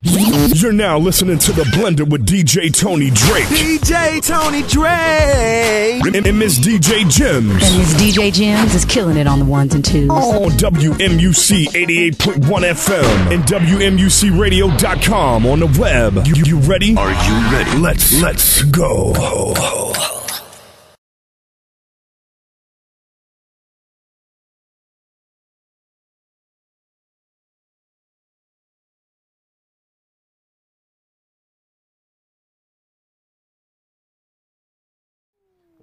You're now listening to The Blender with DJ Tony Drake. DJ Tony Drake. And Miss DJ Jims. And Miss DJ Jims is killing it on the ones and twos. On WMUC 88.1 FM and WMUCRadio.com on the web. You ready? Are you ready? Let's go.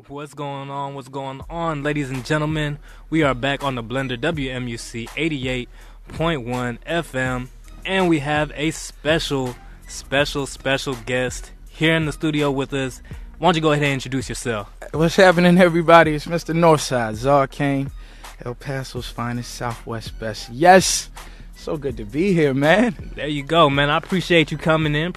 What's going on? What's going on, ladies and gentlemen? We are back on the Blender WMUC 88.1 FM, and we have a special guest here in the studio with us. Why don't you go ahead and introduce yourself? What's happening, everybody? It's Mr. Northside, Zawcain, El Paso's finest, Southwest best. Yes, so good to be here, man. There you go, man. I appreciate you coming in.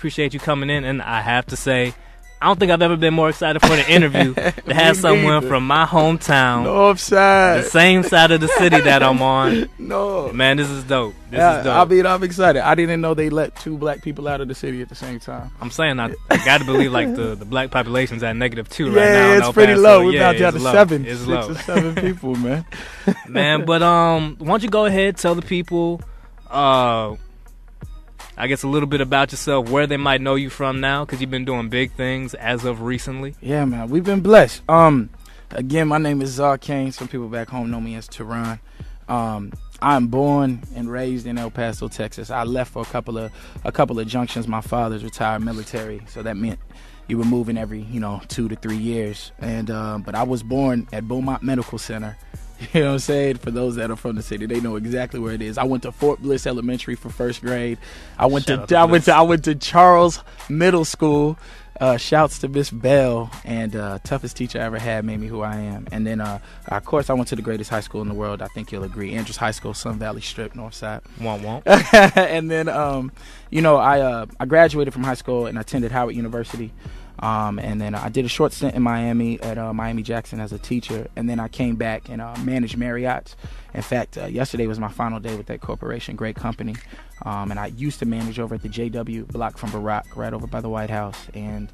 And I have to say, I don't think I've ever been more excited for the interview to have someone from my hometown, Northside, the same side of the city that I'm on. No, man, this is dope. This is dope. I'm excited. I didn't know they let two black people out of the city at the same time. I'm saying I got to believe like the black population's at -2 right now. Yeah, it's pretty low. We're about down to low. 7, it's 6 low. or 7 people, man. Man, but why don't you go ahead, tell the people, I guess a little bit about yourself, where they might know you from now, because you've been doing big things as of recently. Yeah, man, we've been blessed. Again, my name is Zawcain. Some people back home know me as Tehran. I'm born and raised in El Paso, Texas. I left for a couple of junctions. My father's retired military, so that meant you were moving every 2 to 3 years. And but I was born at Beaumont Medical Center. You know what I'm saying? For those that are from the city, they know exactly where it is. I went to Fort Bliss Elementary for first grade. I went to Charles Middle School. Shouts to Miss Bell, and toughest teacher I ever had, made me who I am. And then of course I went to the greatest high school in the world. I think you'll agree, Andrews High School, Sun Valley Strip, Northside. Won't. And then I graduated from high school and attended Howard University. And then I did a short stint in Miami at Miami Jackson as a teacher, and then I came back and managed Marriott's. In fact, yesterday was my final day with that corporation, great company. And I used to manage over at the JW block from Barack, right over by the White House. And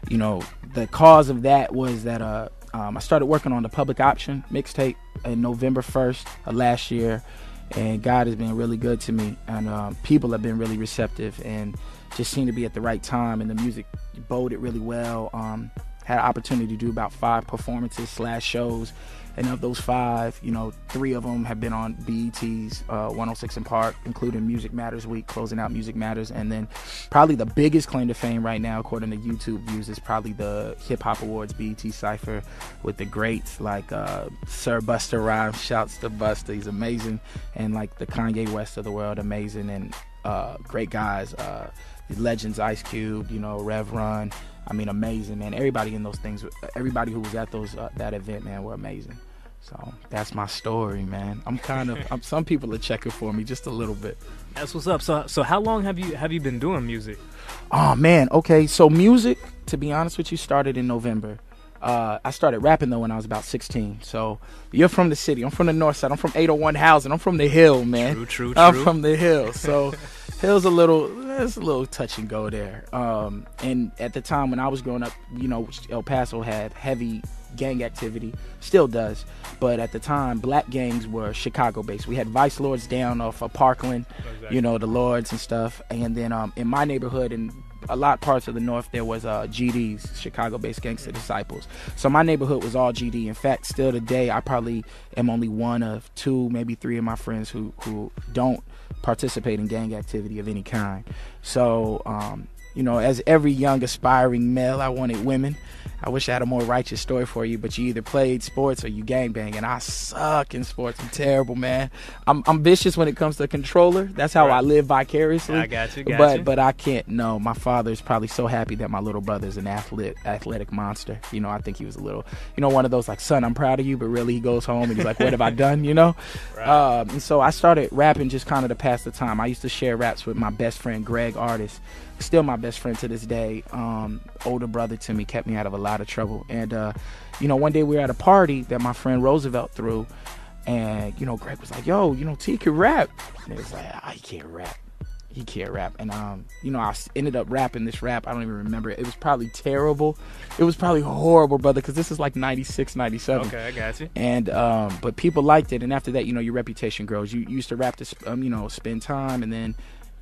the cause of that was that I started working on the Public Option mixtape in November 1st of last year, and God has been really good to me, and people have been really receptive and just seemed to be at the right time, and the music boded really well. Had an opportunity to do about 5 performances / shows, and of those 5, 3 of them have been on BET's 106 in Park, including Music Matters Week, closing out Music Matters. And then probably the biggest claim to fame right now, according to YouTube views, is probably the Hip Hop Awards BET Cypher with the greats like Sir Busta Rhymes. Shouts to Busta, he's amazing. And like the Kanye West of the world, amazing. And great guys, legends, Ice Cube, Rev Run. I mean, amazing, man. Everybody in those things, everybody who was at that event, man, were amazing. So that's my story, man. Some people are checking for me just a little bit. That's what's up. So how long have you been doing music? Oh man, okay. So music, to be honest with you, started in November. I started rapping though when I was about 16. So you're from the city. I'm from the north side. I'm from 801 Housing. I'm from the Hill, man. True. I'm from the Hill. So Hill's a little touch and go there. And at the time when I was growing up, El Paso had heavy gang activity, still does. But at the time, black gangs were Chicago based. We had Vice Lords down off of Parkland, exactly. The Lords and stuff. And then in my neighborhood and a lot of parts of the north, there was GDs, Chicago-based Gangster Disciples. So my neighborhood was all GD. In fact, still today, I probably am only one of 2, maybe 3 of my friends who don't participate in gang activity of any kind. So, as every young aspiring male, I wanted women. I wish I had a more righteous story for you, but you either played sports or you gangbang, and I suck in sports. I'm terrible, man. I'm vicious when it comes to a controller. That's how I live vicariously. I got you. But I can't. No, my father's probably so happy that my little brother's an athletic monster. I think he was a little, one of those like, son, I'm proud of you, but really he goes home and he's like, what have I done? Right. And so I started rapping just kind of to pass the time. I used to share raps with my best friend Greg Artist. Still my best friend to this day. Older brother to me, kept me out of a lot of trouble. And one day we were at a party that my friend Roosevelt threw, and Greg was like, yo, T can rap. And it was like, he can't rap. he can't rap. And you know, I ended up rapping this rap. I don't even remember it. It was probably terrible. It was probably horrible, brother, because this is like 96, 97. Okay, I got you. And but people liked it, and after that, you know, your reputation grows. You used to rap to you know, spend time, and then,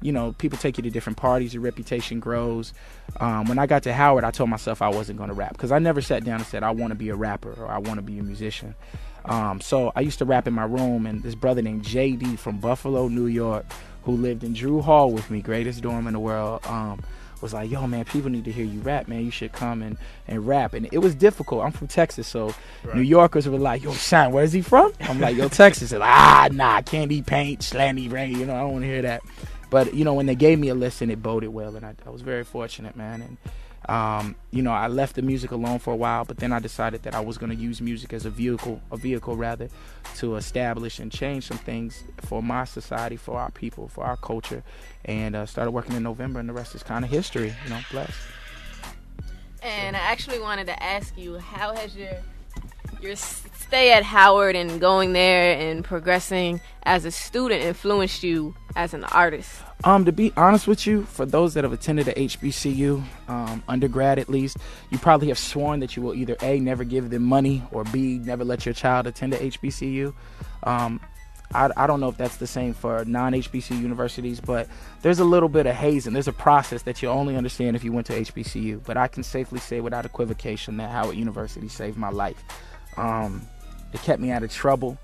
you know, people take you to different parties, your reputation grows. When I got to Howard, I told myself I wasn't going to rap, because I never sat down and said I want to be a rapper or I want to be a musician. So I used to rap in my room, and this brother named JD from Buffalo, New York, who lived in Drew Hall with me, greatest dorm in the world, was like, yo, man, people need to hear you rap, man. You should come and rap. And it was difficult. I'm from Texas, so right. New Yorkers were like, yo, son, where's he from? I'm like, yo, Texas. They're like, nah, candy paint, slanty rain, you know, I don't want to hear that. But, you know, when they gave me a listen, it boded well, and I was very fortunate, man. And, you know, I left the music alone for a while, but then I decided that I was going to use music as a vehicle rather, to establish and change some things for my society, for our people, for our culture, and started working in November, and the rest is kind of history, you know, blessed. And I actually wanted to ask you, how has your stay at Howard and going there and progressing as a student influenced you as an artist? To be honest with you, for those that have attended a HBCU, undergrad at least, you probably have sworn that you will either A, never give them money, or B, never let your child attend a HBCU. I don't know if that's the same for non-HBCU universities, but there's a little bit of hazing. There's a process that you only understand if you went to HBCU. But I can safely say without equivocation that Howard University saved my life. It kept me out of trouble.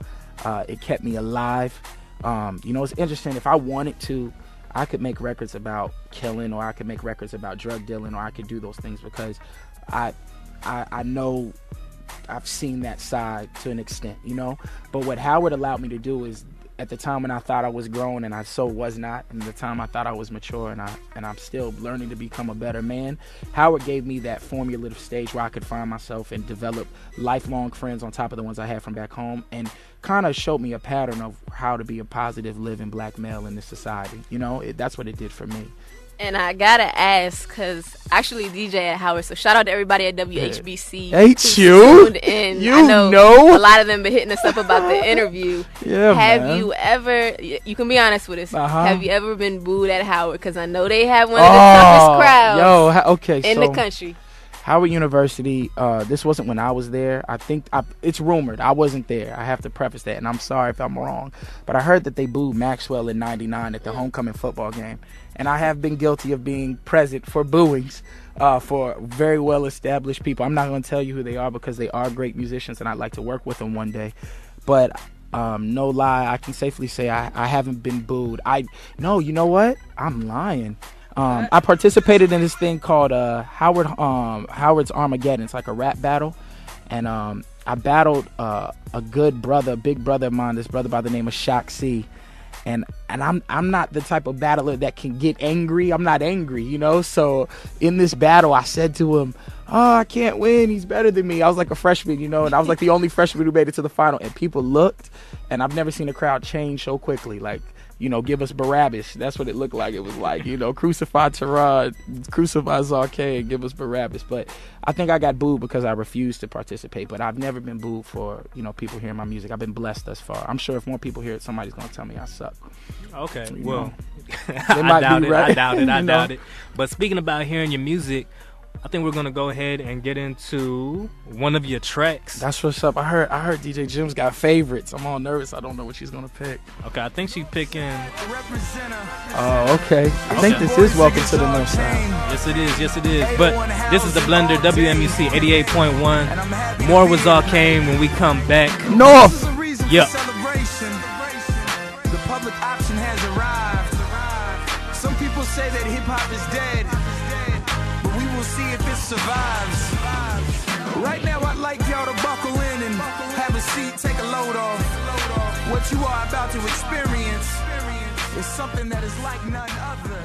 It kept me alive. You know, it's interesting. If I wanted to, I could make records about killing, or I could make records about drug dealing, or I could do those things because I know I've seen that side to an extent, you know. But what Howard allowed me to do is, at the time when I thought I was grown and I so was not, and the time I thought I was mature and I'm still learning to become a better man, Howard gave me that formulative stage where I could find myself and develop lifelong friends on top of the ones I had from back home, and kind of showed me a pattern of how to be a positive living black male in this society. You know, that's what it did for me. And I gotta ask, because I actually DJ at Howard, so shout out to everybody at WHBC. Ain't you? In. You I know know a lot of them been hitting us up about the interview. Yeah, have man. you ever, you can be honest with us, Uh-huh. have you ever been booed at Howard? Because I know they have one of the toughest crowds in the country. Howard University, this wasn't when I was there. I think it's rumored. I wasn't there. I have to preface that, and I'm sorry if I'm wrong. But I heard that they booed Maxwell in '99 at the homecoming football game. And I have been guilty of being present for booings for very well-established people. I'm not going to tell you who they are because they are great musicians, and I'd like to work with them one day. But no lie, I can safely say I haven't been booed. No, you know what? I'm lying. I participated in this thing called Howard's Armageddon. It's like a rap battle, and I battled a good brother, a big brother of mine, this brother by the name of Shock C. And I'm not the type of battler that can get angry. I'm not angry, you know. So in this battle, I said to him, "Oh, I can't win. He's better than me." I was like a freshman, you know, and I was like the only freshman who made it to the final. And people looked, and I've never seen a crowd change so quickly. Like, you know, give us Barabbas. That's what it looked like. It was like, you know, crucify Terod, crucify Zawcain, give us Barabbas. But I think I got booed because I refused to participate. But I've never been booed for, you know, people hearing my music. I've been blessed thus far. I'm sure if more people hear it, somebody's going to tell me I suck. Okay, You well, know. I doubt it. You know? But speaking about hearing your music, I think we're gonna go ahead and get into one of your tracks. That's what's up. I heard DJ Jim's got favorites. I'm all nervous. I don't know what she's gonna pick. Okay, I think she's picking. Oh, okay. I think this is Welcome to the North Side. Yes, it is. But this is the Blender, WMUC 88.1. More with Zawcain when we come back. North. Yep. The public option has arrived. Some people say that hip hop is dead, but we will see if it survives. Right now, I'd like y'all to buckle in and have a seat, take a load off. What you are about to experience is something that is like none other.